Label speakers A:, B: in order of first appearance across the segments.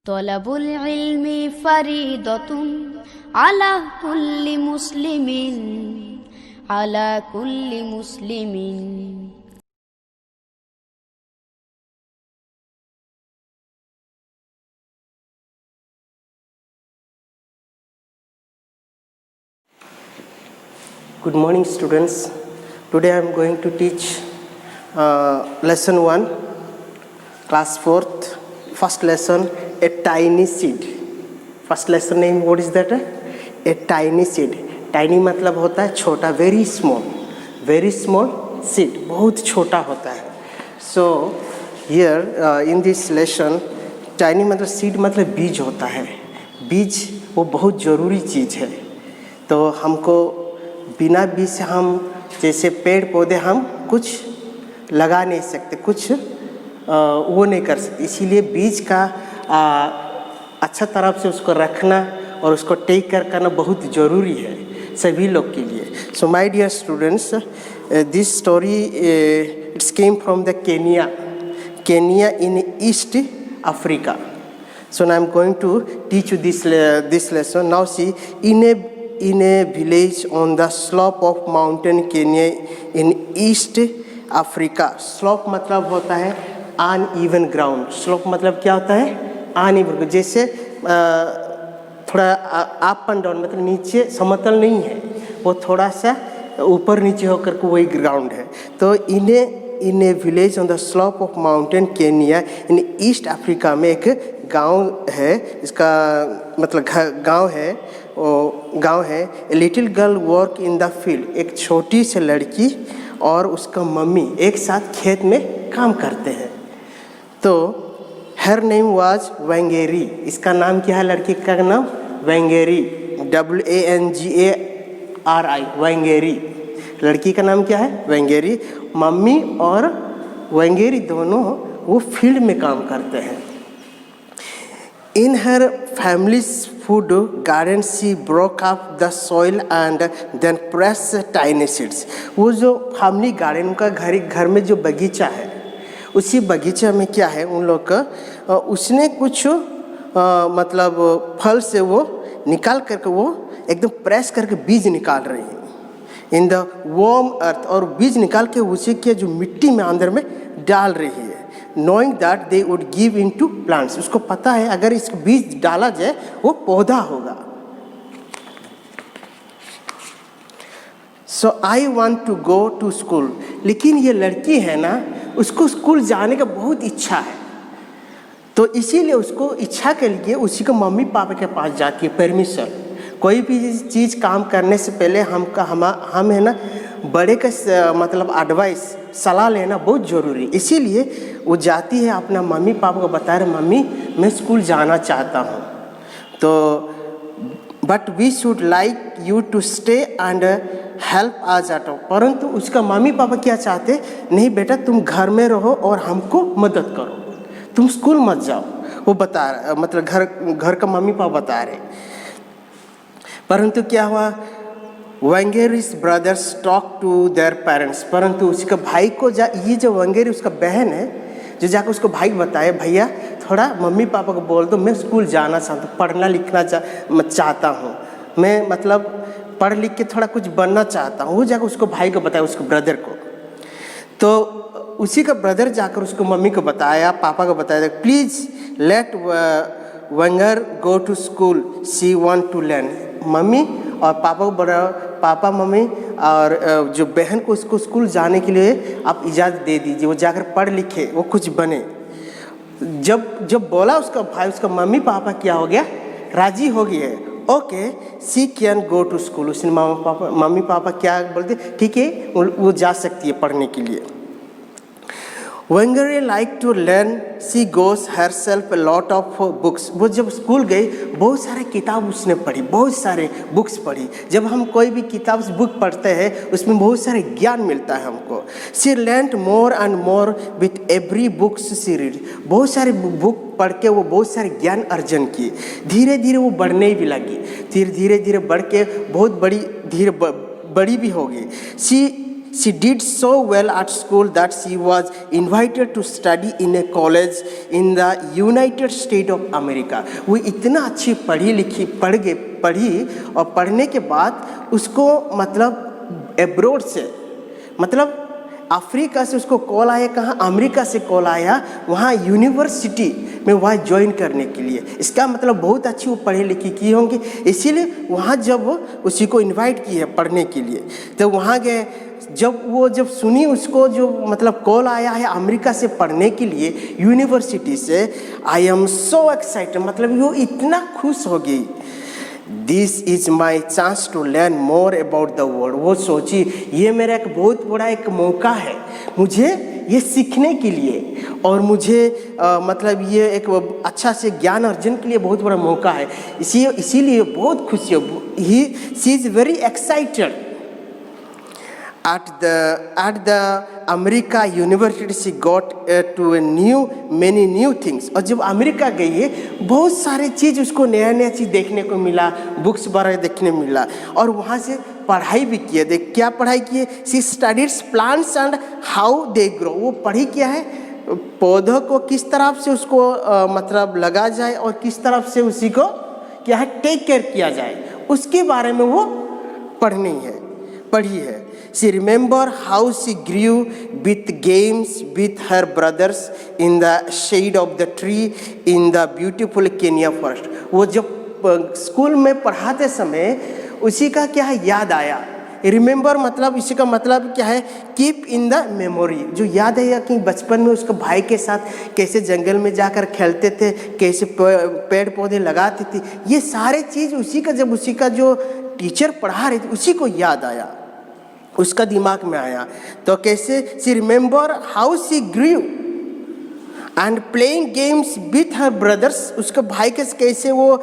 A: তলাবুল ইলমি ফরিদতুন আলা কুল্লি মুসলিমিন
B: Good morning, students. Today I am going to teach lesson 1, class 4th, first lesson, a tiny seed. First lesson name, what is that? A tiny seed. Tiny मतलब होता है छोटा, very small seed, बहुत छोटा होता है. So here in this lesson, tiny मतलब seed मतलब बीज होता है. बीज वो बहुत ज़रूरी चीज़ है. तो हमको बिना बीज से हम जैसे पेड़ पौधे हम कुछ लगा नहीं सकते, कुछ वो नहीं कर सकते. इसीलिए बीज का अच्छा तरह से उसको रखना और उसको टेक केयर करना बहुत ज़रूरी है सभी लोग के लिए. So my dear students, this story it's came from the Kenya in East Africa. So now I am going to teach you this lesson. Now see, in a village on the slope of mountain Kenya in East Africa. Slope मतलब होता है uneven ground. Slope मतलब क्या होता है? uneven. जैसे थोड़ा up and down मतलब नीचे समतल नहीं है, वो थोड़ा सा ऊपर नीचे होकर के वही ग्राउंड है. तो in a village on the slope of mountain Kenya in East Africa में एक गांव है, इसका मतलब गांव है. A little girl work in the field. एक छोटी सी लड़की और उसका मम्मी एक साथ खेत में काम करते हैं. तो हर नेम वाज वेंगेरी. इसका नाम क्या है? लड़की का नाम वेंगेरी, WANGARI, वेंगेरी. लड़की का नाम क्या है? वेंगेरी. मम्मी और वेंगेरी दोनों वो फील्ड में काम करते हैं. In her family's food garden, she broke up the soil and then pressed tiny seeds. वो जो फैमिली गार्डन का घर में जो बगीचा है, उसी बगीचा में क्या है उन लोग का, उसने कुछ मतलब फल से वो निकाल करके वो एकदम प्रेस करके बीज निकाल रही है इन द वार्म अर्थ. और बीज निकाल के उसी के जो मिट्टी में अंदर में डाल रही है, knowing that they would give into plants. उसको पता है अगर इसको बीज डाला जाए वो पौधा होगा. So I want to go to school. लेकिन ये लड़की है ना, उसको स्कूल जाने का बहुत इच्छा है. तो इसीलिए उसको इच्छा के लिए उसी को मम्मी पापा के पास जाती है परमिशन. कोई भी चीज़ काम करने से पहले हम है ना बड़े का मतलब एडवाइस सलाह लेना बहुत ज़रूरी. इसीलिए वो जाती है, अपना मम्मी पापा को बता रहे, मम्मी मैं स्कूल जाना चाहता हूँ, तो but we should like you to stay and help आज एट होम. परंतु उसका मम्मी पापा क्या चाहते? नहीं बेटा तुम घर में रहो और हमको मदद करो, तुम स्कूल मत जाओ. वो बता रहा, मतलब घर का मम्मी पापा बता रहे. परंतु क्या हुआ? Wangari's brothers talk to their parents. परंतु उसका भाई को ये जो वेंगेरी उसका बहन है, जो जाकर उसको भाई बताए, भैया थोड़ा मम्मी पापा को बोल दो, मैं स्कूल जाना चाहता हूँ, पढ़ना लिखना चाहता हूँ, मैं मतलब पढ़ लिख के थोड़ा कुछ बनना चाहता हूँ. वो जाकर उसको भाई को बताया, उसको ब्रदर को. तो उसी का ब्रदर जाकर उसको मम्मी को बताया, पापा को बताया, please let Wangari go to school, she want to learn. मम्मी और पापा को बड़ा, पापा मम्मी और जो बहन को उसको स्कूल जाने के लिए आप इजाज़त दे दीजिए, वो जाकर पढ़ लिखे, वो कुछ बने. जब बोला उसका भाई, उसका मम्मी पापा क्या हो गया? राजी हो गए. Okay she can go to school. उसने मम्मी पापा क्या बोलते? ठीक है वो जा सकती है पढ़ने के लिए. Wangari like to learn, she goes herself lot of books. वो जब स्कूल गई बहुत सारे किताब उसने पढ़ी, बहुत सारे बुक्स पढ़ी. जब हम कोई भी किताब से बुक पढ़ते हैं उसमें बहुत सारे ज्ञान मिलता है हमको. She learned more and more with every books she read. बहुत सारे बुक पढ़ के वो बहुत सारे ज्ञान अर्जन किए. धीरे धीरे वो बढ़ने भी लगी, धीरे धीरे बढ़ के बहुत बड़ी भी हो गई. she did so well at school that she was invited to study in a college in the United States of America. वो इतना अच्छी पढ़ी और पढ़ने के बाद उसको मतलब एब्रोड से मतलब अफ्रीका से उसको कॉल आया, कहाँ अमेरिका से कॉल आया, वहाँ यूनिवर्सिटी में वहाँ ज्वाइन करने के लिए। इसका मतलब बहुत अच्छी वो पढ़ी लिखी की होंगी, इसीलिए वहाँ जब उसी को इनवाइट किए पढ़ने के लिए तो वहाँ गए। जब सुनी उसको जो मतलब कॉल आया है अमेरिका से पढ़ने के लिए यूनिवर्सिटी से, आई एम सो एक्साइटेड, मतलब वो इतना खुश हो गई। This is my chance to learn more about the world. वो सोची ये मेरा एक बहुत बड़ा एक मौका है मुझे ये सीखने के लिए, और मुझे मतलब ये एक अच्छा से ज्ञान अर्जन के लिए बहुत बड़ा मौका है, इसीलिए बहुत खुशी है। She is very excited. At the America University she got to many new things। और जब अमेरिका गई है बहुत सारे चीज़ उसको नया चीज़ देखने को मिला, बुक्स वगैरह देखने मिला, और वहाँ से पढ़ाई भी किया। देख क्या पढ़ाई की है, she studies plants and how they grow. वो पढ़ी क्या है, पौधों को किस तरह से उसको मतलब लगा जाए और किस तरफ से उसी को क्या है टेक केयर किया जाए, उसके बारे में वो पढ़ी है। She remembered how she grew with games with her brothers in the shade of the tree in the beautiful Kenya forest। वो जब स्कूल में पढ़ाते समय उसी का क्या है याद आया। रिमेंबर मतलब इसी का मतलब क्या है, कीप इन द मेमोरी। जो याद है कि बचपन में उसके भाई के साथ कैसे जंगल में जाकर खेलते थे, कैसे पेड़ पौधे लगाते थे, ये सारे चीज़ जब उसी का जो टीचर पढ़ा रहे थे उसी को याद आया, उसका दिमाग में आया। तो कैसे she remember how she Guru and playing games with her brothers. उसके भाई के कैसे वो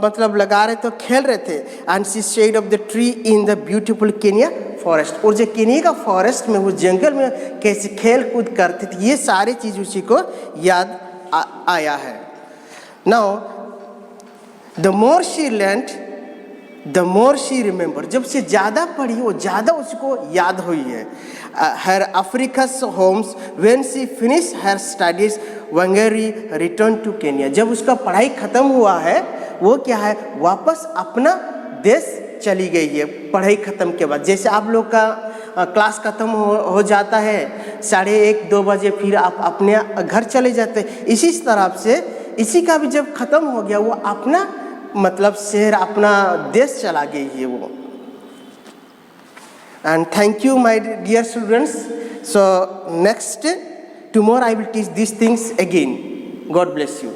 B: मतलब लगा रहे थे, खेल रहे थे। And she shade of the tree in the beautiful Kenya forest. और जो केनिया का फॉरेस्ट में वो जंगल में कैसे खेल कूद करते थे, ये सारी चीज़ उसी को याद आया है। Now the more she learned the more she remember. जब से ज़्यादा पढ़ी वो ज़्यादा उसको याद हुई है। Her Africa's homes when she finish her studies Wangari return to Kenya. जब उसका पढ़ाई ख़त्म हुआ है वो क्या है वापस अपना देश चली गई है पढ़ाई ख़त्म के बाद। जैसे आप लोग का क्लास ख़त्म हो जाता है 1:30-2 बजे, फिर आप अपने घर चले जाते हैं, इसी तरह से इसी का भी जब ख़त्म हो गया वो अपना मतलब शहर अपना देश चला गई है वो। And thank you my dear students. So next tomorrow I will teach this things again. God bless you.